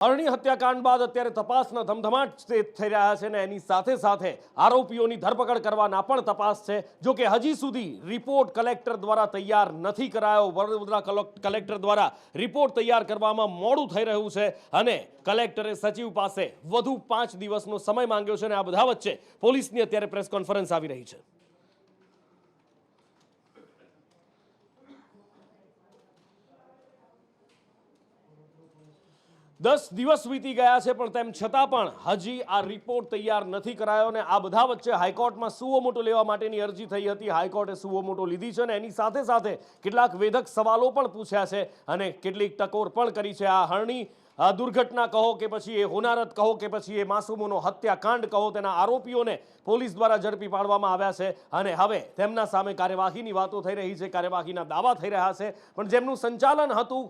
હરણી હત્યાકાંડ બાદ અત્યારે તપાસના ધમધમાટ થઈ રહ્યા છે અને એની સાથે સાથે આરોપીઓની ધરપકડ કરવાના પણ તપાસ છે। જો કે હજી સુધી રિપોર્ટ કલેક્ટર દ્વારા તૈયાર નથી કરાયો। વડોદરા કલેક્ટર દ્વારા રિપોર્ટ તૈયાર કરવામાં મોડું થઈ રહ્યું છે અને કલેક્ટરે સચિવ પાસે વધુ 5 દિવસનો સમય માંગ્યો છે અને આ બધા વચ્ચે પોલીસની અત્યારે પ્રેસ કોન્ફરન્સ આવી રહી છે। दस दिवस वीती गया है पण तेम छतां पण हजी आ रिपोर्ट तैयार नहीं करायो ने आ बधा वच्चे हाईकोर्ट में सुओ मोटो लेवा माटेनी अरजी थई हती। हाईकोर्टे सुओ मोटो लीधी छे ने एनी साथे साथे केटलाक वेधक सवालों पण पूछ्या छे अने केटलीक टकोर पण करी छे। आ हरणी दुर्घटना कहो के पछी ए होनारत कहो के पछी ए मासूमोनो हत्याकांड कहो तेना आरोपीओने पोलीस द्वारा झड़पी पाडवामां आव्या छे अने हवे तेमना सामे कार्यवाहीनी वातो थई रही छे, कार्यवाहीना दावा थई रह्या छे। पण जेमनुं संचालन हतुं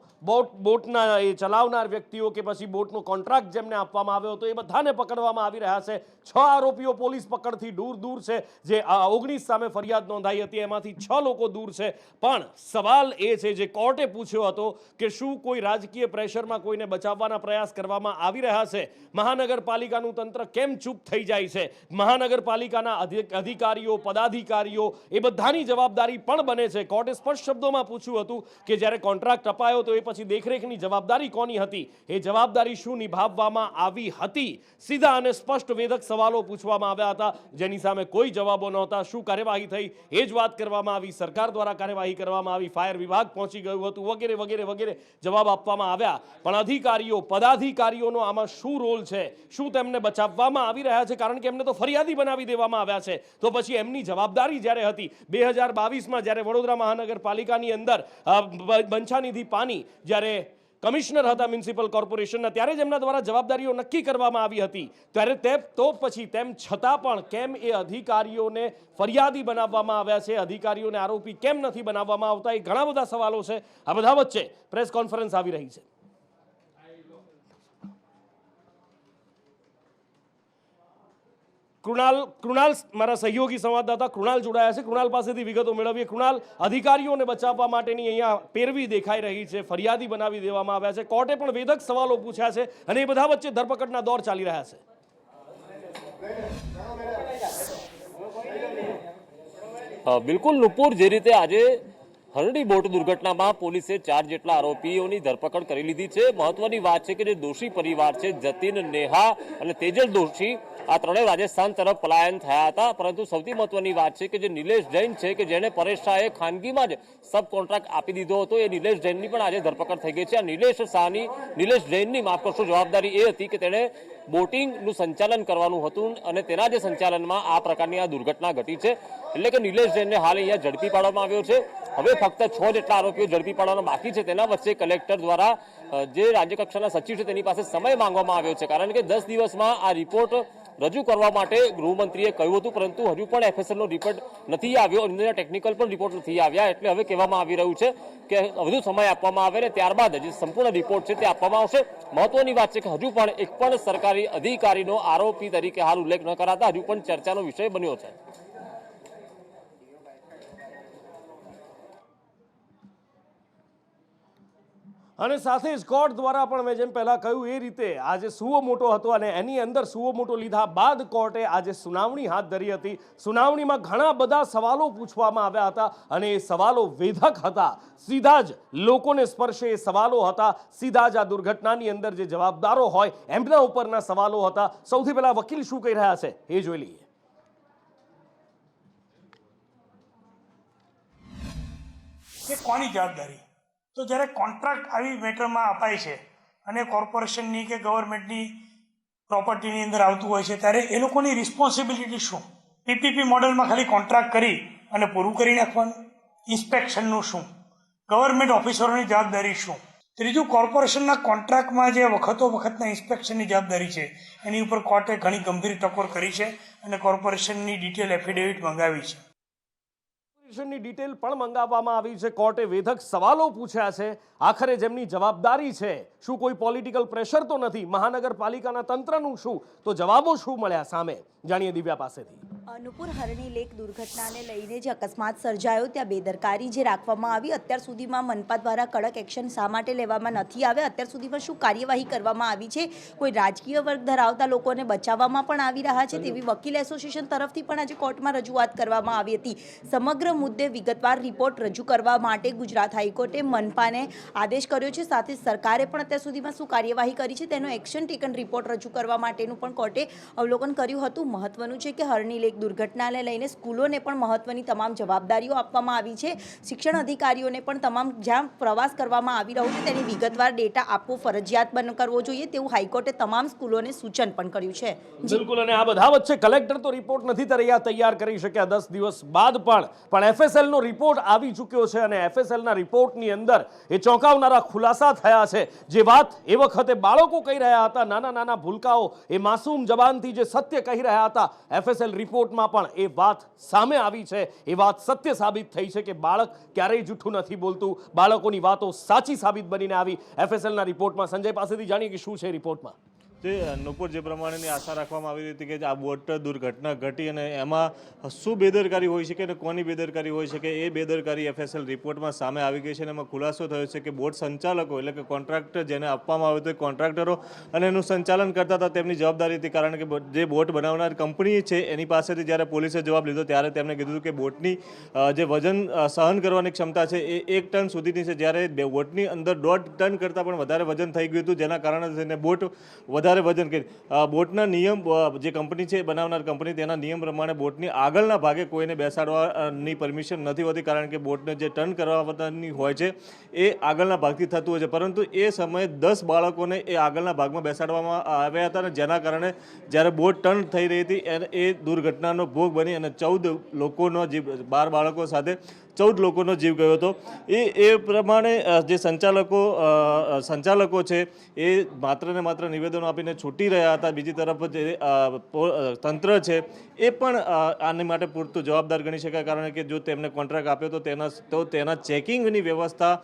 बोटना ए चलावनार व्यक्तिओ के पछी बोटनो कॉन्ट्राक्ट जेमने आपवामां आव्यो हतो ए बधाने पकड़वामां आवी रह्या छे। 6 आरोपीओ पोलीस पकड़थी दूर दूर छे। जे 19 सामे फरियाद नोंधाई हती एमांथी 6 लोको दूर छे। पण सवाल ए छे जे कोर्टे पूछ्यो हतो के शुं कोई राजकीय प्रेशरमां कोईने बचाववाना प्रयास करवामां आवी रह्या छे? महानगरपालिकानुं तंत्र केम चूप थई जाय छे? महानगरपालिकाना अधिकारीओ पदाधिकारीओ ए बधानी जवाबदारी पण बने छे। कोर्टे स्पष्ट शब्दोमां पूछ्युं हतुं के ज्यारे कॉन्ट्राक्ट अपायो तो ए पछी देखरेखनी जवाबदारी कोनी हती? ए जवाबदारी शुं निभाववामां आवी हती? सीधा अने स्पष्ट वेधक सवालों पूछवामां आव्या हता जेनी सामे कोई जवाबो नहोता। शुं कार्यवाही थई ए ज वात करवामां आवी। सरकार द्वारा कार्यवाही करवामां आवी, फायर विभाग पहोंची गयुं हतुं वगैरे वगैरे वगैरे जवाब आपवामां आव्या। पण अधिकारीओ पदाधिकारीओनो आमां शुं रोल छे? शुं तेમને बचाववामां आवी रह्या छे? कारण के एમને तो फरियादी बनावी देवामां आव्या छे। तो पछी एमनी जवाबदारी ज्यारे हती 2022 માં ज्यारे वडोदरा महानगरपालिकानी अंदर બંછાનિધિ પાની ज्यारे कमिश्नर हता म्युनिसिपल कॉर्पोरेशनना त्यारे ज एमना द्वारा जवाबदारीओ नक्की करवामां आवी हती त्यारे तो पछी तेम छतां पण केम ए अधिकारीओने फरियादी बनाववामां आव्या छे? अधिकारीओने आरोपी केम नथी बनाववामां आवता? ए घणा बधा सवालो छे। आ बधा वच्चे प्रेस कॉन्फरन्स आवी रही छे। कृणाल मारा सहयोगी संवाददाता कृणाल जोड़ाया है। कृणाल पासेथी विगतो मेळवीए। कृणाल, अधिकारीओने बचाववा माटेनी अहींया पेरवी देखाई रही है, फरियादी बनावी देवामां आव्या छे, कोर्टे पण वेधक सवालों पूछ्या छे अने ए बधा वच्चे धरपकड़ना दौर चाली रह्या छे। बिल्कुल नुपुर, जे रीते आजे हरणी बोट दुर्घटनामां पोलीसे 4 जेटला आरोपीओनी धरपकड़ करी लीधी छे। महत्वनी वात छे के जे दोषी परिवार छे जतीन, नेहा अने तेजल दोषी आ त्रणेय राजस्थान तरफ पलायन थया हता। परंतु सौथी महत्वनी वात छे के जे निलेश जैन छे के जेने परेश शाहे खानगीमां ज सब कॉन्ट्राक्ट आपी दीधो हतो, ए निलेश जैननी पण आज धरपकड़ थई गई छे। आ निलेश जैननी माफ करशो जवाबदारी ए हती के तेणे बोटिंगनुं संचालन करवानुं हतुं अने तेना जे संचालनमां आ प्रकारनी आ दुर्घटना घटी छे। એટલે કે નિલેશ જૈનને હાલ અહીંયા ઝડપી પાડવામાં આવ્યો છે। હવે ફક્ત 6 જેટલા આરોપીઓ ઝડપી પાડવાના બાકી છે। તેના વચ્ચે કલેક્ટર દ્વારા જે રાજ્યકક્ષાના સચિવ છે તેની પાસે સમય માંગવામાં આવ્યો છે, કારણ કે 10 દિવસમાં આ રિપોર્ટ રજૂ કરવા માટે ગૃહમંત્રીએ કહ્યું હતું, પરંતુ હજુ પણ એફએસએલનો રિપોર્ટ નથી આવ્યો અને ટેકનિકલ પણ રિપોર્ટ નથી આવ્યા। એટલે હવે કહેવામાં આવી રહ્યું છે કે વધુ સમય આપવામાં આવે ને ત્યારબાદ જે સંપૂર્ણ રિપોર્ટ છે તે આપવામાં આવશે। મહત્વની વાત છે કે હજુ પણ એક પણ સરકારી અધિકારીનો આરોપી તરીકે હાલ ઉલ્લેખ ન કરાતા હજુ પણ ચર્ચાનો વિષય બન્યો છે। અને સાથે જ કોર્ટ દ્વારા પણ મેં જેમ પહેલા કહ્યું એ રીતે આજે સુઓ મોટો હતો અને એની અંદર સુઓ મોટો લીધા બાદ કોર્ટે આજે સુનાવણી હાથ ધરી હતી। સુનાવણીમાં ઘણા બધા સવાલો પૂછવામાં આવ્યા હતા અને એ સવાલો વેધક હતા, સીધા જ લોકોને સ્પર્શે એ સવાલો હતા, સીધા જ આ દુર્ઘટનાની અંદર જે જવાબદારો હોય એમના ઉપરના સવાલો હતા। સૌથી પહેલા વકીલ શું કહી રહ્યા છે એ જોઈ લઈએ। કે કોની જવાબદારી? તો જ્યારે કોન્ટ્રાક્ટ આવી મેટરમાં અપાય છે અને કોર્પોરેશનની કે ગવર્મેન્ટની પ્રોપર્ટીની અંદર આવતું હોય છે ત્યારે એ લોકોની રિસ્પોન્સિબિલિટી શું? પીપીપી મોડલમાં ખાલી કોન્ટ્રાક્ટ કરી અને પૂરું કરી નાખવાનું? ઇન્સ્પેક્શનનું શું? ગવર્મેન્ટ ઓફિસરોની જવાબદારી શું? ત્રીજું, કોર્પોરેશનના કોન્ટ્રાક્ટમાં જે વખતના ઇન્સ્પેક્શનની જવાબદારી છે એની ઉપર કોર્ટે ઘણી ગંભીર ટકોર કરી છે અને કોર્પોરેશનની ડિટેલ એફિડેવિટ મંગાવી છે। ની ડિટેલ પણ મંગાવવામાં આવી છે। કોર્ટે વેધક સવાલો પૂછ્યા છે। આખરે જેમની જવાબદારી છે, શું કોઈ પોલિટિકલ પ્રેશર તો નથી? મહાનગરપાલિકાના તંત્રનું શું? તો જવાબો શું મળ્યા સામે? જાણીએ દિવ્યા પાસેથી। નુપુર હરણી લેક દુર્ઘટનાને લઈને જે અકસ્માત સર્જાયો ત્યાં બેદરકારી જે રાખવામાં આવી, અત્યાર સુધીમાં મનપા દ્વારા કડક એક્શન શા માટે લેવામાં નથી આવ્યા? અત્યાર સુધીમાં શું કાર્યવાહી કરવામાં આવી છે? કોઈ રાજકીય વર્ગ ધરાવતા લોકોને બચાવવામાં પણ આવી રહ્યા છે તેવી વકીલ એસોસિએશન તરફથી પણ આજે કોર્ટમાં રજૂઆત કરવામાં આવી હતી. સમગ્ર મુદ્દે વિગતવાર રિપોર્ટ રજૂ કરવા માટે ગુજરાત હાઈકોર્ટે મનપાને આદેશ કર્યો છે. સાથે સરકારે પણ અત્યાર સુધીમાં શું કાર્યવાહી કરી છે તેનો એક્શન ટેકન રિપોર્ટ રજૂ કરવા માટેનું પણ કોર્ટે અવલોકન કર્યું હતું. મહત્વનું છે કે હરણી લેક દુર્ઘટનાને લઈને સ્કૂલોને પણ મહત્વની તમામ જવાબદારીઓ આપવામાં આવી છે. શિક્ષણ અધિકારીઓને પણ તમામ જ્યાં પ્રવાસ કરવામાં આવી રહ્યો છે તેની વિગતવાર ડેટા આપવો ફરજિયાત કરવો જોઈએ તેવું હાઈકોર્ટે તમામ સ્કૂલોને સૂચન પણ કર્યું છે. બિલકુલ. અને આ બધા વચ્ચે કલેક્ટર તો રિપોર્ટ નથી તૈયાર કરી શક્યા 10 દિવસ બાદ પણ FSL નો રિપોર્ટ આવી ચૂક્યો છે અને FSL ના રિપોર્ટની અંદર એ ચોંકાવનારા ખુલાસા થયા છે. જે વાત એ વખતે બાળકો કહી રહ્યા હતા, નાના નાના ભૂલકાઓ એ માસૂમ જબાનથી જે સત્ય કહી રહ્યા હતા, FSL રિપોર્ટમાં પણ એ વાત સામે આવી છે. એ વાત સત્ય સાબિત થઈ છે કે બાળક ક્યારેય જૂઠું નથી બોલતું. બાળકોની વાતો સાચી સાબિત બનીને આવી FSL ના રિપોર્ટમાં. સંજય પાસેથી જાણીએ કે શું છે રિપોર્ટમાં. નુપુર, જે પ્રમાણેની આશા રાખવામાં આવી હતી કે આ બોટ દુર્ઘટના ઘટી અને એમાં શું બેદરકારી હોઈ શકે અને કોની બેદરકારી હોઈ શકે, એ બેદરકારી FSL રિપોર્ટમાં સામે આવી ગઈ છે. અને એમાં ખુલાસો થયો છે કે બોટ સંચાલકો એટલે કે કોન્ટ્રાક્ટર જેને આપવામાં આવ્યો હતો એ કોન્ટ્રાક્ટરો અને એનું સંચાલન કરતા હતા તેમની જવાબદારી હતી. કારણ કે જે બોટ બનાવનાર કંપની છે એની પાસેથી જ્યારે પોલીસે જવાબ લીધો ત્યારે તેમણે કીધું કે બોટની જે વજન સહન કરવાની ક્ષમતા છે એ 1 ટન સુધીની છે, જ્યારે બોટની અંદર 1.5 ટન કરતાં પણ વધારે વજન થઈ ગયું હતું, જેના કારણે થઈને બોટ વધારે વજન કરી. બોટના નિયમ જે કંપની છે બનાવનાર કંપની તેના નિયમ પ્રમાણે બોટની આગળના ભાગે કોઈને બેસાડવાની પરમિશન નથી હોતી, કારણ કે બોટને જે ટર્ન કરવાની હોય છે એ આગળના ભાગથી થતું હોય છે. પરંતુ એ સમયે 10 બાળકોને એ આગળના ભાગમાં બેસાડવામાં આવ્યા હતા અને જેના કારણે જ્યારે બોટ ટર્ન થઈ રહી હતી એ દુર્ઘટનાનો ભોગ બની અને 14 લોકોનો જીવ, 12 બાળકો સાથે 14 લોકોનો જીવ ગયો હતો. એ પ્રમાણે જે સંચાલકો છે એ માત્ર ને માત્ર નિવેદનો આપીને છૂટી રહ્યા હતા. બીજી તરફ જે તંત્ર છે એ પણ આની માટે પૂરતું જવાબદાર ગણી શકાય, કારણ કે જો તેમને કોન્ટ્રાક્ટ આપ્યો તો તેના ચેકિંગની વ્યવસ્થા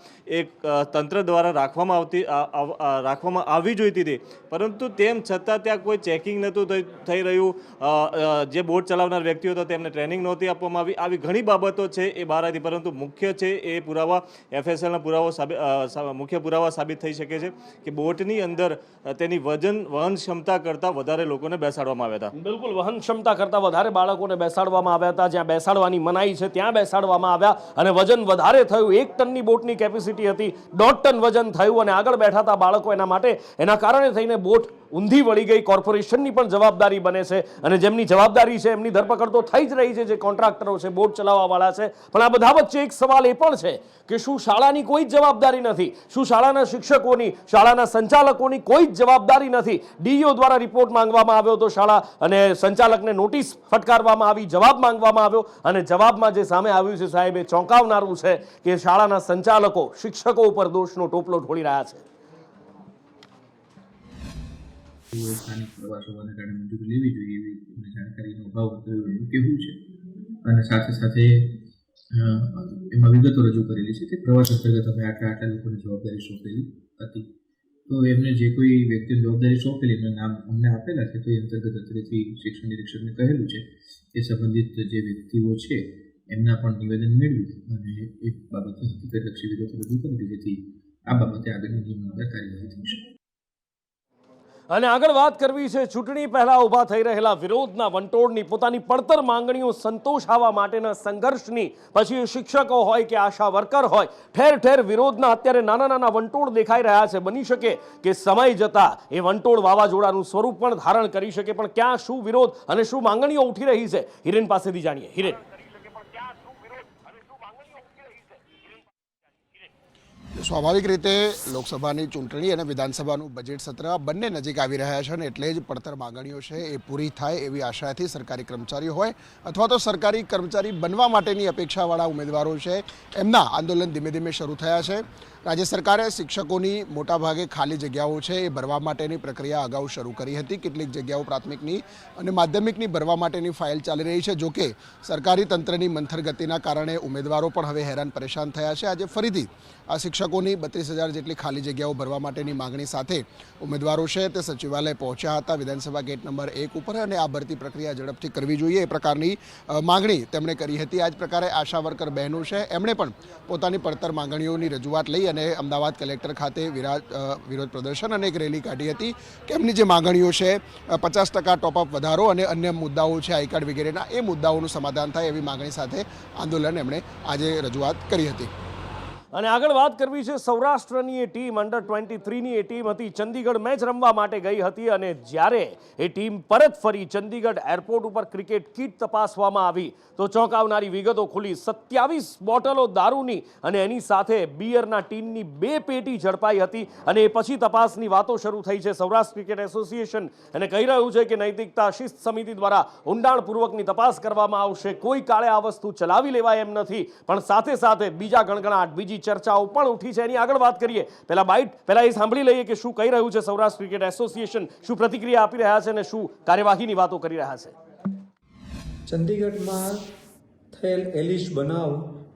એક તંત્ર દ્વારા રાખવામાં આવી જોઈતી હતી. પરંતુ તેમ છતાં ત્યાં કોઈ ચેકિંગ નહોતું થઈ રહ્યું. જે બોટ ચલાવનાર વ્યક્તિઓ હતા તેમને ટ્રેનિંગ નહોતી આપવામાં આવી. આવી ઘણી બાબતો છે એ બહાર આવી. પરંતુ મુખ્ય છે એ પુરાવા FSLના મુખ્ય પુરાવા સાબિત થઈ શકે છે કે બોટની અંદર તેની વહન ક્ષમતા કરતાં વધારે લોકોને બેસાડવામાં આવ્યા હતા. બિલકુલ, વહન ક્ષમતા કરતાં વધારે બાળકોને બેસાડવામાં આવ્યા હતા. જ્યાં બેસાડવાની મનાઈ છે ત્યાં બેસાડવામાં આવ્યા અને વજન વધારે થયું. 1 ટનની બોટની કેપેસિટી હતી, 1.5 ટન વજન થયું અને આગળ બેઠા હતા બાળકો. એના કારણે થઈને બોટ ઊંધી વળી ગઈ. કોર્પોરેશનની પણ જવાબદારી બને છે અને જેમની જવાબદારી છે એમની ધરપકડ તો થઈ જ રહી છે, જે કોન્ટ્રાક્ટરો છે, બોટ ચલાવવાવાળા છે. પણ આ બધા વચ્ચે એક સવાલ એ પણ છે કે શું શાળાની કોઈ જ જવાબદારી નથી? શું શાળાના શિક્ષકોની, શાળાના સંચાલકોની કોઈ જ જવાબદારી નથી? ડીઈઓ દ્વારા રિપોર્ટ માંગવામાં આવ્યો તો શાળા અને સંચાલકને નોટિસ ફટકારવામાં આવી, જવાબ માંગવામાં આવ્યો અને જવાબમાં જે સામે આવ્યું છે સાહેબ, એ ચોંકાવનારું છે કે શાળાના સંચાલકો શિક્ષકો ઉપર દોષનો ટોપલો ઢોળી રહ્યા છે. સ્થાનિક પ્રવાસ હોવાને કારણે મંજૂરી લેવી જોઈએ એવી જાણકારીનો અભાવ હતો એવું કહેવું છે. અને સાથે સાથે એમાં વિગતો રજૂ કરેલી છે કે પ્રવાસ અંતર્ગત અમે આટલા લોકોને જવાબદારી સોંપેલી હતી. તો એમને જે કોઈ વ્યક્તિને જવાબદારી સોંપેલી એમના નામ અમને આપેલા છે. તો એ અંતર્ગત અત્યારેથી શિક્ષણ નિરીક્ષકને કહેલું છે કે સંબંધિત જે વ્યક્તિઓ છે એમના પણ નિવેદન મેળવ્યું અને એ બાબતે હકીકતલક્ષી વિગતો રજૂ કરી જેથી આ બાબતે આગળની નિયમોના કાર્યવાહી થઈ શકે. અને આગળ વાત કરવી છે ચૂંટણી પહેલા ઊભા થઈ રહેલા વિરોધના વંટોળની. પોતાની પડતર માંગણીઓ સંતોષાવા માટેના સંઘર્ષની. પછી શિક્ષકો હોય કે આશા વર્કર હોય, ઠેર ઠેર વિરોધના અત્યારે નાના નાના વંટોળ દેખાઈ રહ્યા છે. બની શકે કે સમય જતા એ વંટોળ વાવાઝોડાનું સ્વરૂપ પણ ધારણ કરી શકે. પણ ક્યાં શું વિરોધ અને શું માંગણીઓ ઉઠી રહી છે, હિરેન પાસેથી જાણીએ. હિરેન, સ્વાભાવિક રીતે લોકસભાની ચૂંટણી અને વિધાનસભાનું બજેટ સત્ર બંને નજીક આવી રહ્યા છે અને એટલે જ પડતર માંગણીઓ છે એ પૂરી થાય એવી આશાથી સરકારી કર્મચારીઓ હોય અથવા તો સરકારી કર્મચારી બનવા માટેની અપેક્ષાવાળા ઉમેદવારો છે એમના આંદોલન ધીમે ધીમે શરૂ થયા છે. રાજ્ય સરકારે શિક્ષકોની મોટાભાગે ખાલી જગ્યાઓ છે એ ભરવા માટેની પ્રક્રિયા અગાઉ શરૂ કરી હતી. કેટલીક જગ્યાઓ પ્રાથમિકની અને માધ્યમિકની ભરવા માટેની ફાઇલ ચાલી રહી છે. જોકે સરકારી તંત્રની મંથર ગતિના કારણે ઉમેદવારો પણ હવે હેરાન પરેશાન થયા છે. આજે ફરીથી આ શિક્ષકોની 32,000 જેટલી ખાલી જગ્યાઓ ભરવા માટેની માંગણી સાથે ઉમેદવારો છે તે સચિવાલય પહોંચ્યા હતા વિધાનસભા ગેટ નંબર 1 ઉપર, અને આ ભરતી પ્રક્રિયા ઝડપથી કરવી જોઈએ એ પ્રકારની માંગણી તેમણે કરી હતી. આ જ પ્રકારે આશા વર્કર બહેનો છે એમણે પણ પોતાની પડતર માંગણીઓની રજૂઆત લઈ અને અમદાવાદ કલેક્ટર ખાતે વિરોધ પ્રદર્શન અને એક રેલી કાઢી હતી કે એમની જે માંગણીઓ છે 50% ટોપઅપ વધારો અને અન્ય મુદ્દાઓ છે આઈ કાર્ડ વગેરેના, એ મુદ્દાઓનું સમાધાન થાય એવી માંગણી સાથે આંદોલન એમણે આજે રજૂઆત કરી હતી. અને આગળ વાત કરવી છે સૌરાષ્ટ્રની એ ટીમ અંડર 23ની એ ટીમ હતી, ચંદીગઢ મેચ રમવા માટે ગઈ હતી અને જ્યારે એ ટીમ પરત ફરી ચંદીગઢ એરપોર્ટ ઉપર ક્રિકેટ કિટ તપાસવામાં આવી તો ચોંકાવનારી વિગતો ખુલી. 27 બોટલો દારૂની અને એની સાથે બિયરના ટીનની 2 પેટી ઝડપાઈ હતી અને એ પછી તપાસની વાતો શરૂ થઈ છે. સૌરાષ્ટ્ર ક્રિકેટ એસોસિએશન એને કહી રહ્યું છે કે નૈતિકતા શિસ્ત સમિતિ દ્વારા ઊંડાણપૂર્વકની તપાસ કરવામાં આવશે. કોઈ કાળે આ વસ્તુ ચલાવી લેવાય એમ નથી, પણ સાથે સાથે બીજા ગણગણાટ બીજી ચર્ચાઓ પણ ઉઠી છે. એની આગળ વાત કરીએ પહેલા એ સાંભળી લઈએ કે શું કહી રહ્યું છે સૌરાષ્ટ્ર ક્રિકેટ એસોસિએશન, શું પ્રતિક્રિયા આપી રહ્યા છે અને શું કાર્યવાહીની વાતો કરી રહ્યા છે. ચંદીગઢમાં થયેલ એલિશ બનાવ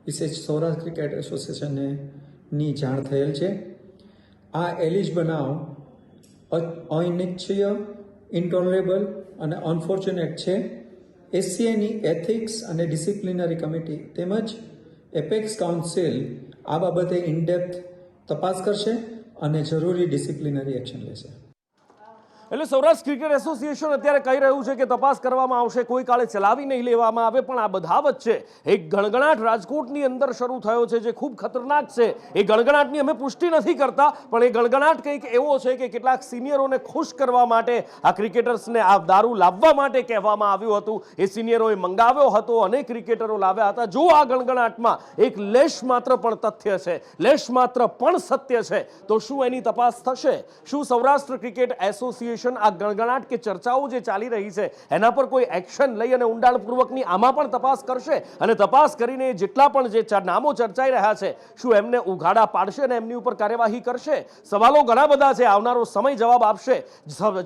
વિશે સૌરાષ્ટ્ર ક્રિકેટ એસોસિએશનની જાણ થયેલ છે. આ એલિશ બનાવ અનિચ્છનીય, ઇન્ટોલરેબલ અને અનફોર્ચ્યુનેટ છે. એસસીઆઈની એથિક્સ અને ડિસિપ્લિનરી કમિટી તેમજ એપેક્સ કાઉન્સિલ આ બાબતે ઇનડેપ્થ તપાસ કરશે અને જરૂરી ડિસિપ્લિનરી એક્શન લેશે. એટલે સૌરાષ્ટ્ર ક્રિકેટ એસોસિએશન અત્યારે કહી રહ્યું છે કે તપાસ કરવામાં આવશે, કોઈ કાળે ચલાવી નહીં લેવામાં આવે. પણ આ બધા વચ્ચે એક ગણગણાટ રાજકોટની અંદર શરૂ થયો છે જે ખૂબ ખતરનાક છે. એ ગણગણાટની અમે પુષ્ટિ નથી કરતા, પણ એ ગણગણાટ કંઈક એવો છે કે કેટલાક સિનિયરોને ખુશ કરવા માટે આ ક્રિકેટર્સને આ દારૂ લાવવા માટે કહેવામાં આવ્યું હતું. એ સિનિયરોએ મંગાવ્યો હતો અને ક્રિકેટરો લાવ્યા હતા. જો આ ગણગણાટમાં એક લેશ માત્ર પણ તથ્ય છે, લેશ માત્ર પણ સત્ય છે, તો શું એની તપાસ થશે? શું સૌરાષ્ટ્ર ક્રિકેટ એસોસિએશન આ ગણગણાટ કે ચર્ચાઓ જે ચાલી રહી છે એના પર કોઈ એક્શન લઈ અને ઊંડાણપૂર્વકની આમાં પણ તપાસ કરશે? અને તપાસ કરીને જેટલા પણ જે નામો ચર્ચાઈ રહ્યા છે શું એમને ઉઘાડા પાડશે અને એમની ઉપર કાર્યવાહી કરશે? સવાલો ઘણા બધા છે, આવનારો સમય જવાબ આપશે.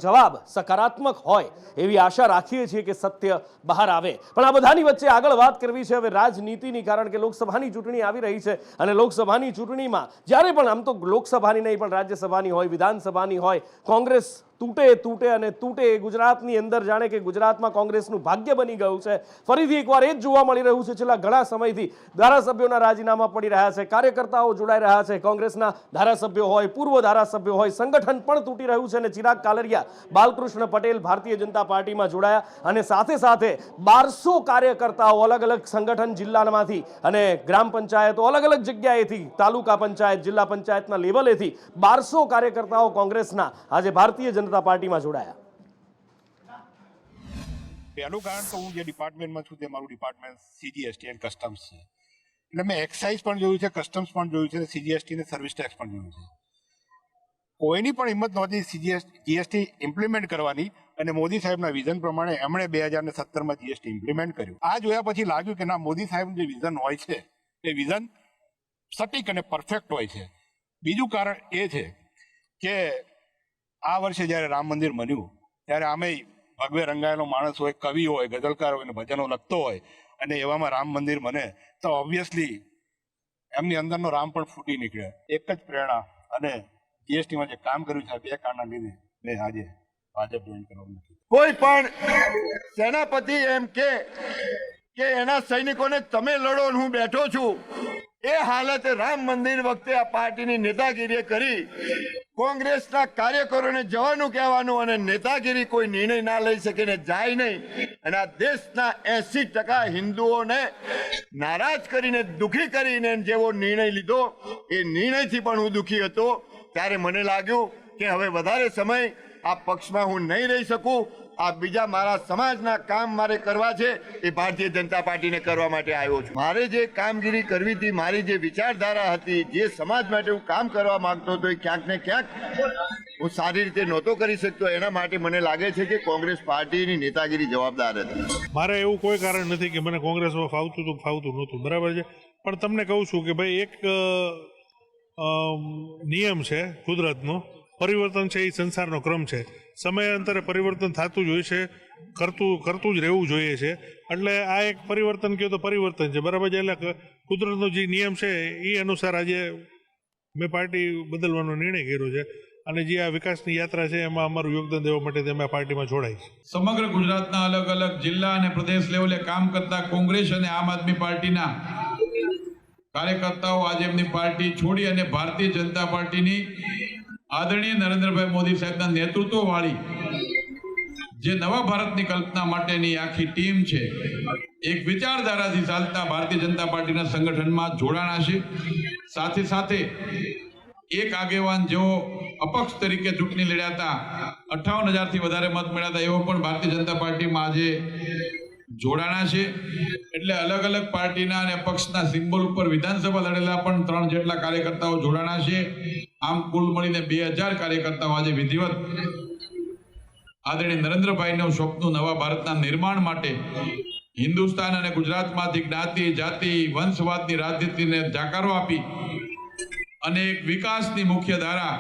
જવાબ સકારાત્મક હોય એવી આશા રાખીએ છીએ કે સત્ય બહાર આવે. પણ આ બધાની વચ્ચે આગળ વાત કરવી છે હવે રાજનીતિની, કારણ કે લોકસભાની ચૂંટણી આવી રહી છે અને લોકસભાની ચૂંટણીમાં જ્યારે પણ, આમ તો લોકસભાની નહીં પણ રાજ્યસભાની હોય, વિધાનસભાની હોય, કોંગ્રેસ તૂટે અને તૂટે. ગુજરાતની અંદર જાણે કે ગુજરાતમાં કોંગ્રેસનું ભાગ્ય બની ગયું છે. ફરીથી એકવાર એ જ જોવા મળી રહ્યું છે. છેલ્લા ઘણા સમયથી ધારાસભ્યોના રાજીનામા પડી રહ્યા છે, કાર્યકર્તાઓ જોડાઈ રહ્યા છે, કોંગ્રેસના ધારાસભ્યો હોય, પૂર્વ ધારાસભ્યો હોય, સંગઠન પણ તૂટી રહ્યું છે. અને ચિરાગ કાલરિયા, બાલકૃષ્ણ પટેલ ભારતીય જનતા પાર્ટીમાં જોડાયા અને સાથે સાથે 1200 કાર્યકર્તાઓ અલગ અલગ સંગઠન જિલ્લામાંથી અને ગ્રામ પંચાયતો અલગ અલગ જગ્યાએથી, તાલુકા પંચાયત, જિલ્લા પંચાયતના લેવલેથી 1200 કાર્યકર્તાઓ કોંગ્રેસના આજે ભારતીય જનતા પાર્ટીમાં જોડાયા. પહેલું કારણ તો હું જે ડિપાર્ટમેન્ટમાં છું તે મારું ડિપાર્ટમેન્ટ સીજીએસટી એન્ડ કસ્ટમ્સ છે. એટલે મેં એક્સાઇઝ પણ જોયું છે, કસ્ટમ્સ પણ જોયું છે, સીજીએસટી ને સર્વિસ ટેક્સ પણ જોયું છે. કોઈની પણ હિંમત નહોતી જીએસટી ઇમ્પ્લિમેન્ટ કરવાની, અને મોદી સાહેબના વિઝન પ્રમાણે એમણે 2017માં જીએસટી ઇમ્પ્લિમેન્ટ કર્યું. આ જોયા પછી લાગ્યું કે ના, મોદી સાહેબનું જે વિઝન હોય છે એ વિઝન સટીક અને પરફેક્ટ હોય છે. બીજું કારણ એ છે કે આ વર્ષે જ્યારે રામ મંદિર બન્યું ત્યારે આમે ભગવે રંગાયેલો માણસ હોય, કવિ હોય, ગઝલકાર હોય, ભજનો લખતો હોય, અને એવામાં રામ મંદિર બને તો ઓબ્વિયસલી એમની અંદરનો રામ પણ ફૂટી નીકળે. એક જ પ્રેરણા અને જીએસટીમાં જે કામ કર્યું છે, 2 કારણના લીધે મેં આજે ભાજપ જોઈન કરવાનું નથી. કોઈ પણ સેનાપતિ એમ કે એના સૈનિકોને તમે લડો, હું બેઠો છું, એ હાલત રામ મંદિર વખતે આ પાર્ટીની નેતાગીરીએ કરી. કોંગ્રેસના કાર્યકરોને જવાનું કહેવાનું અને નેતાગીરી કોઈ નિર્ણય ના લઈ શકે ને જાય નહીં. અને આ દેશના 80% હિન્દુઓને નારાજ કરીને, દુઃખી કરીને જેવો નિર્ણય લીધો, એ નિર્ણયથી પણ હું દુઃખી હતો. ત્યારે મને લાગ્યું કે હવે વધારે સમય આ પક્ષમાં હું નહીં રહી શકું. આ બીજા મારા સમાજના કામ મારે કરવા છે, એ ભારતીય જનતા પાર્ટીને કરવા માટે આવ્યો છું. મારે જે કામગીરી કરવી હતી, મારી જે વિચારધારા હતી, જે સમાજ માટે હું કામ કરવા માંગતો હતો, એ ક્યાંક ને ક્યાંક હું સારી રીતે નહોતો કરી શકતો. એના માટે મને લાગે છે કે કોંગ્રેસ પાર્ટીની નેતાગીરી જવાબદાર હતી. મારે એવું કોઈ કારણ નથી કે મને કોંગ્રેસમાં ફાવતું નહોતું, બરાબર છે. પણ તમને કહું છું કે ભાઈ એક નિયમ છે કુદરતનો, પરિવર્તન છે એ સંસારનો ક્રમ છે. સમયાંતરે પરિવર્તન થતું જ હોય છે, કરતું જ રહેવું જોઈએ છે. એટલે આ એક પરિવર્તન કહો તો પરિવર્તન છે, બરાબર છે. એટલે કુદરતનો જે નિયમ છે એ અનુસાર આજે મેં પાર્ટી બદલવાનો નિર્ણય કર્યો છે અને જે આ વિકાસની યાત્રા છે એમાં અમારું યોગદાન દેવા માટે અમે આ પાર્ટીમાં જોડાઈ છે. સમગ્ર ગુજરાતના અલગ અલગ જિલ્લા અને પ્રદેશ લેવલે કામ કરતા કોંગ્રેસ અને આમ આદમી પાર્ટીના કાર્યકર્તાઓ આજે એમની પાર્ટી છોડી અને ભારતીય જનતા પાર્ટીની આદરણીય નરેન્દ્રભાઈ મોદી સાહેબના નેતૃત્વ વાળી જે નવા ભારતની કલ્પના માટેની આખી ટીમ છે, એક વિચારધારાથી ચાલતા ભારતીય જનતા પાર્ટીના સંગઠનમાં જોડાણા છે. સાથે સાથે એક આગેવાન જેઓ અપક્ષ તરીકે ચૂંટણી લડ્યા હતા, 58,000થી વધારે મત મળ્યા હતા, એવો પણ ભારતીય જનતા પાર્ટીમાં આજે જોડાણા છે. એટલે અલગ અલગ પાર્ટીના અને પક્ષના સિમ્બોલ ઉપર વિધાનસભા લડેલા પણ 3 જેટલા કાર્યકર્તાઓ જોડાણા છે. આમ કુલ મળીને 2,000 કાર્યકર્તાઓ આજે વિધિવત આદરણીય નરેન્દ્રભાઈનું સ્વપ્ન નવા ભારતના નિર્માણ માટે હિન્દુસ્તાન અને ગુજરાતમાંથી જ્ઞાતિ, જાતિ, વંશવાદની રાજનીતિને જાકારો આપી અને એક વિકાસની મુખ્ય ધારા,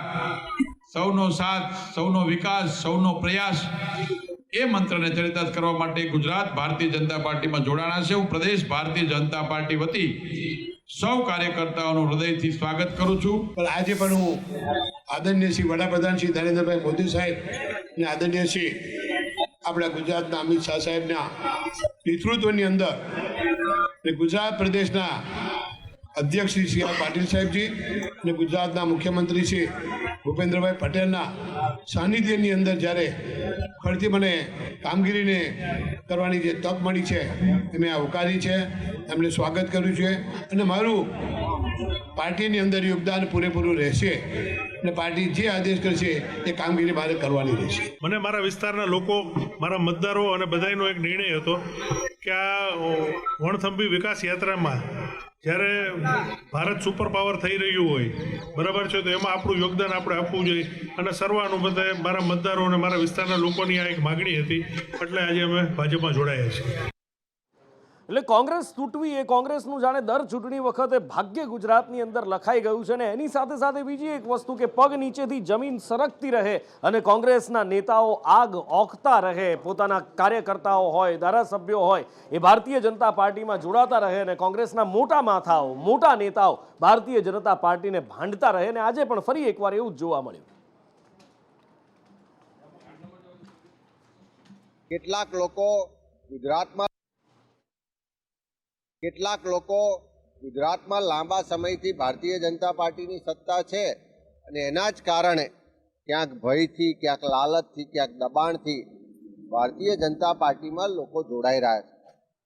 સૌનો સાથ, સૌનો વિકાસ, સૌનો પ્રયાસ, એ મંત્રને ચરિતાર્થ કરવા માટે ગુજરાત ભારતીય જનતા પાર્ટીમાં જોડાણા છે. હું પ્રદેશ ભારતીય જનતા પાર્ટી વતી સૌ કાર્યકર્તાઓનું હૃદયથી સ્વાગત કરું છું. પણ આજે પણ હું આદરણીય શ્રી વડાપ્રધાન શ્રી નરેન્દ્રભાઈ મોદી સાહેબ અને આદરણીય શ્રી આપણા ગુજરાતના અમિત શાહ સાહેબના નેતૃત્વની અંદર ગુજરાત પ્રદેશના અધ્યક્ષ શ્રી સી આર પાટીલ સાહેબજી અને ગુજરાતના મુખ્યમંત્રી શ્રી ભૂપેન્દ્રભાઈ પટેલના સાનિધ્યની અંદર જ્યારે ફરીથી મને કામગીરીને કરવાની જે તક મળી છે એ મેં આવકારી છે, એમને સ્વાગત કર્યું છે અને મારું પાર્ટીની અંદર યોગદાન પૂરેપૂરું રહેશે અને પાર્ટી જે આદેશ કરશે એ કામગીરી મારે કરવાની રહેશે. મને મારા વિસ્તારના લોકો, મારા મતદારો અને બધાનો એક નિર્ણય હતો કે આ વણથંભી વિકાસ યાત્રામાં જ્યારે ભારત સુપર પાવર થઈ રહ્યું હોય, બરાબર છે, તો એમાં આપણું યોગદાન આપણે આપવું જોઈએ અને સર્વાનુમતે મારા મતદારો અને મારા વિસ્તારના લોકોની આ એક માગણી હતી, એટલે આજે અમે ભાજપમાં જોડાયા છીએ. એટલે કોંગ્રેસ તૂટવી એ કોંગ્રેસનું જાણે દર ચૂંટણી વખતે ભાગ્ય ગુજરાતની અંદર લખાઈ ગયું છે ને એની સાથે સાથે બીજી એક વસ્તુ કે પગ નીચેથી જમીન સરકતી રહે અને કોંગ્રેસના નેતાઓ આગ ઓકતા રહે, પોતાના કાર્યકર્તાઓ હોય, ધારાસભ્યો હોય, એ ભારતીય જનતા પાર્ટીમાં જોડાતા રહે અને કોંગ્રેસના મોટા માથાઓ, મોટા નેતાઓ ભારતીય જનતા પાર્ટીને ભાંડતા રહે અને આજે પણ ફરી એકવાર એવું જ જોવા મળ્યું. કેટલાક લોકો ગુજરાતમાં લાંબા સમયથી ભારતીય જનતા પાર્ટીની સત્તા છે અને એના જ કારણે ક્યાંક ભયથી, ક્યાંક લાલચથી, ક્યાંક દબાણથી ભારતીય જનતા પાર્ટીમાં લોકો જોડાઈ રહ્યા છે.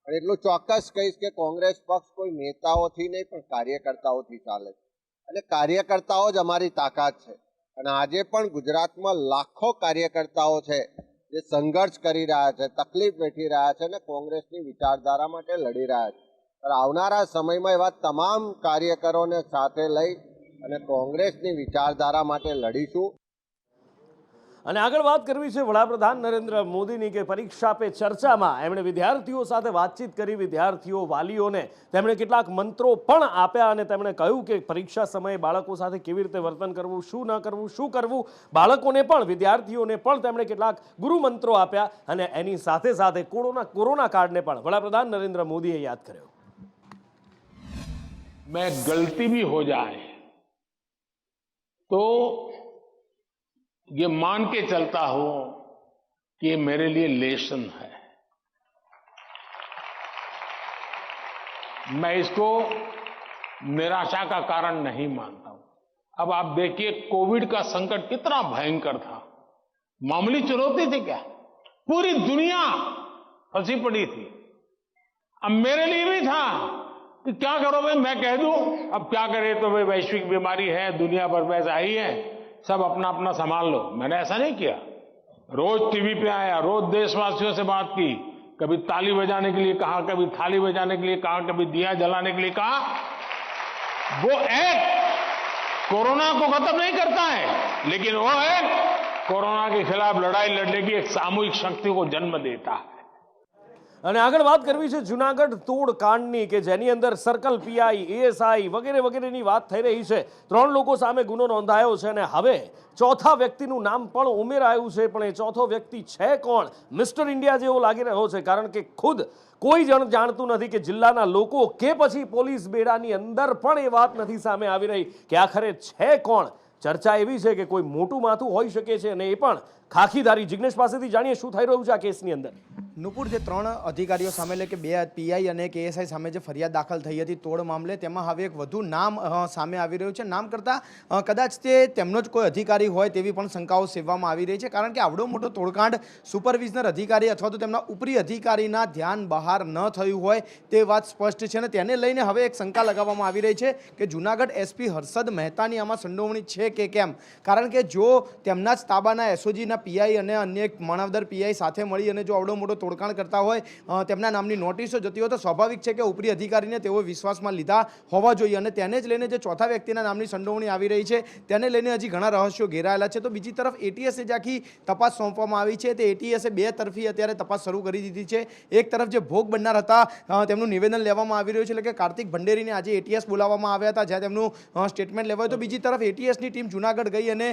અને એટલું ચોક્કસ કહીશ કે કોંગ્રેસ પક્ષ કોઈ નેતાઓથી નહીં પણ કાર્યકર્તાઓથી ચાલે છે અને કાર્યકર્તાઓ જ અમારી તાકાત છે. અને આજે પણ ગુજરાતમાં લાખો કાર્યકર્તાઓ છે જે સંઘર્ષ કરી રહ્યા છે, તકલીફ વેઠી રહ્યા છે અને કોંગ્રેસની વિચારધારા માટે લડી રહ્યા છે. આવનારા સમયમાં એવા તમામ કાર્યકરોને સાથે લઈ અને કોંગ્રેસની વિચારધારા માટે લડીશું. અને આગળ વાત કરવી છે વડાપ્રધાન નરેન્દ્ર મોદીની કે પરીક્ષા પે ચર્ચામાં એમણે વિદ્યાર્થીઓ સાથે વાતચીત કરી, વિદ્યાર્થીઓ, વાલીઓને તેમણે કેટલાક મંત્રો પણ આપ્યા અને તેમણે કહ્યું કે પરીક્ષા સમયે બાળકો સાથે કેવી રીતે વર્તન કરવું, શું ન કરવું, શું કરવું. બાળકોને પણ, વિદ્યાર્થીઓને પણ તેમણે કેટલાક ગુરુ મંત્રો આપ્યા અને એની સાથે સાથે કોરોના કાળને પણ વડાપ્રધાન નરેન્દ્ર મોદીએ યાદ કર્યો. मैं गलती भी हो जाए तो ये मान के चलता हूं कि ये मेरे लिए लेसन है. मैं इसको निराशा का कारण नहीं मानता हूं. अब आप देखिए कोविड का संकट कितना भयंकर था. मामूली चुनौती थी क्या? पूरी दुनिया फंसी पड़ी थी. अब मेरे लिए भी था कि क्या करो भाई, मैं कह दूं अब क्या करे, तो भाई वैश्विक बीमारी है, दुनिया भर में ऐसा ही है, सब अपना अपना संभाल लो. मैंने ऐसा नहीं किया. रोज टीवी पे आया, रोज देशवासियों से बात की, कभी ताली बजाने के लिए कहा, कभी थाली बजाने के लिए कहा, कभी दिया जलाने के लिए कहा. वो एक्ट कोरोना को खत्म नहीं करता है, लेकिन वो एक्ट कोरोना के खिलाफ लड़ाई लड़ने की एक सामूहिक शक्ति को जन्म देता है. અને આગળ વાત કરવી છે જુનાગઢ તોડ કાંડની કે જેની અંદર સર્કલ પીઆઈ, એએસઆઈ વગેરે વગેરેની વાત થઈ રહી છે. 3 લોકો સામે ગુનો નોંધાયો છે અને હવે ચોથા વ્યક્તિનું નામ પણ ઉમેરાયું છે. પણ એ ચોથો વ્યક્તિ છે કોણ? મિસ્ટર ઇન્ડિયા જેવો લાગી રહ્યો છે, કારણ કે ખુદ કોઈ જણ જાણતું નથી કે જિલ્લાના લોકો કે પછી પોલીસ બેડાની અંદર પણ એ વાત નથી સામે આવી રહી કે આખરે છે કોણ. ચર્ચા એવી છે કે કોઈ મોટું માથું હોઈ શકે છે અને એ પણ ખાખીધારી. જિગ્નેશ પાસેથી જાણીએ શું થઈ રહ્યું છે આ કેસની અંદર. નુપુર, જે 3 અધિકારીઓ સામે એટલે કે 2 પીઆઈ અને એક એએસઆઈ સામે જે ફરિયાદ દાખલ થઈ હતી તોડ મામલે, તેમાં હવે એક વધુ નામ સામે આવી રહ્યું છે. નામ કરતાં કદાચ તે તેમનો જ કોઈ અધિકારી હોય તેવી પણ શંકાઓ સેવવામાં આવી રહી છે, કારણ કે આવડો મોટો તોડકાંડ સુપરવિઝનર અધિકારી અથવા તો તેમના ઉપરી અધિકારીના ધ્યાન બહાર ન થયું હોય તે વાત સ્પષ્ટ છે. અને તેને લઈને હવે એક શંકા લગાવવામાં આવી રહી છે કે જૂનાગઢ એસપી હર્ષદ મહેતાની આમાં સંડોવણી છે કે કેમ. કારણ કે જો તેમના જ તાબાના એસઓજીના પીઆઈ અને અન્ય એક માણાવદર પીઆઈ સાથે મળી અને જો આવડો મોટો તોડકાંડ કરતા હોય, તેમના નામની નોટિસો જતી હોય, તો સ્વાભાવિક છે કે ઉપરી અધિકારીને તેઓ વિશ્વાસમાં લીધા હોવા જોઈએ. અને તેને જ લઈને જે ચોથા વ્યક્તિના નામની સંડોવણી આવી રહી છે તેને લઈને હજી ઘણા રહસ્યો ઘેરાયેલા છે. તો બીજી તરફ એટીએસે જે આખી તપાસ સોંપવામાં આવી છે તે એટીએસે 2 તરફી અત્યારે તપાસ શરૂ કરી દીધી છે. એક તરફ જે ભોગ બનનાર હતા તેમનું નિવેદન લેવામાં આવી રહ્યું છે, એટલે કે કાર્તિક ભંડેરીને આજે એટીએસ બોલાવવામાં આવ્યા હતા જ્યાં તેમનું સ્ટેટમેન્ટ લેવાયું. તો બીજી તરફ એટીએસની ટીમ જૂનાગઢ ગઈ અને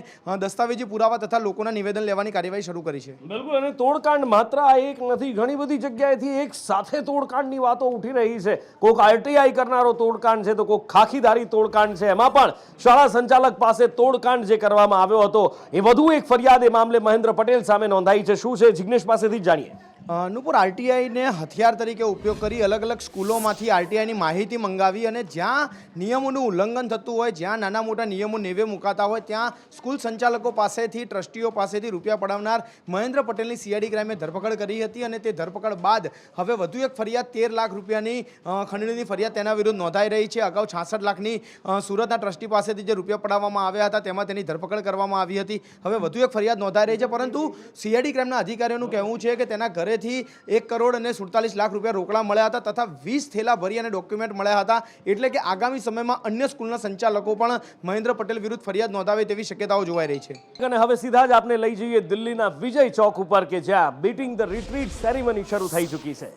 દસ્તાવેજી પુરાવા તથા લોકોના નિવેદન લેવાની કાર્યવાહી શરૂ કરી છે. બિલકુલ. અને તોડકાંડ માત્ર આ એક નથી, ઘણી બધી જગ્યાએથી એક સાથે તોડકાંડની વાતો ઉઠી રહી છે. કોઈક આરટીઆઈ કરનારો તોડકાંડ છે તો કોઈક ખાખીધારી તોડકાંડ છે. એમાં પણ શાળા સંચાલક પાસે તોડકાંડ જે કરવામાં આવ્યો હતો એ વધુ એક ફરિયાદ એ મામલે મહેન્દ્ર પટેલ સામે નોંધાઈ છે. શું છે જિગ્નેશ પાસેથી જાણીએ. નુપુર, આરટીઆઈને હથિયાર તરીકે ઉપયોગ કરી અલગ અલગ સ્કૂલોમાંથી આરટીઆઈની માહિતી મંગાવી અને જ્યાં નિયમોનું ઉલ્લંઘન થતું હોય, જ્યાં નાના મોટા નિયમો નેવે મુકાતા હોય, ત્યાં સ્કૂલ સંચાલકો પાસેથી, ટ્રસ્ટીઓ પાસેથી રૂપિયા પડાવનાર મહેન્દ્ર પટેલની સીઆઈડી ક્રાઇમે ધરપકડ કરી હતી. અને તે ધરપકડ બાદ હવે વધુ એક ફરિયાદ 13 લાખ રૂપિયાની ખંડણીની ફરિયાદ તેના વિરુદ્ધ નોંધાઈ રહી છે. અગાઉ 66 લાખની સુરતના ટ્રસ્ટી પાસેથી જે રૂપિયા પડાવવામાં આવ્યા હતા તેમાં તેની ધરપકડ કરવામાં આવી હતી. હવે વધુ એક ફરિયાદ નોંધાઈ રહી છે, પરંતુ સીઆઈડી ક્રાઇમના અધિકારીઓનું કહેવું છે કે તેના ઘરે 1 કરોડ અને 47 લાખ રૂપિયા રોકડા મળ્યા હતા તથા 20 થેલા ભરી અને ડોક્યુમેન્ટ મળ્યા હતા. એટલે કે આગામી સમયમાં અન્ય સ્કૂલના સંચાલકો પણ મહેન્દ્ર પટેલ વિરુદ્ધ ફરિયાદ નોંધાવે તેવી શક્યતાઓ જોવાઈ રહી છે. અને હવે સીધા જ આપણે લઈ જઈએ દિલ્હીના વિજય ચોક ઉપર કે જ્યાં બીટિંગ ધ રિટ્રીટ સેરેમની શરૂ થઈ ચૂકી છે.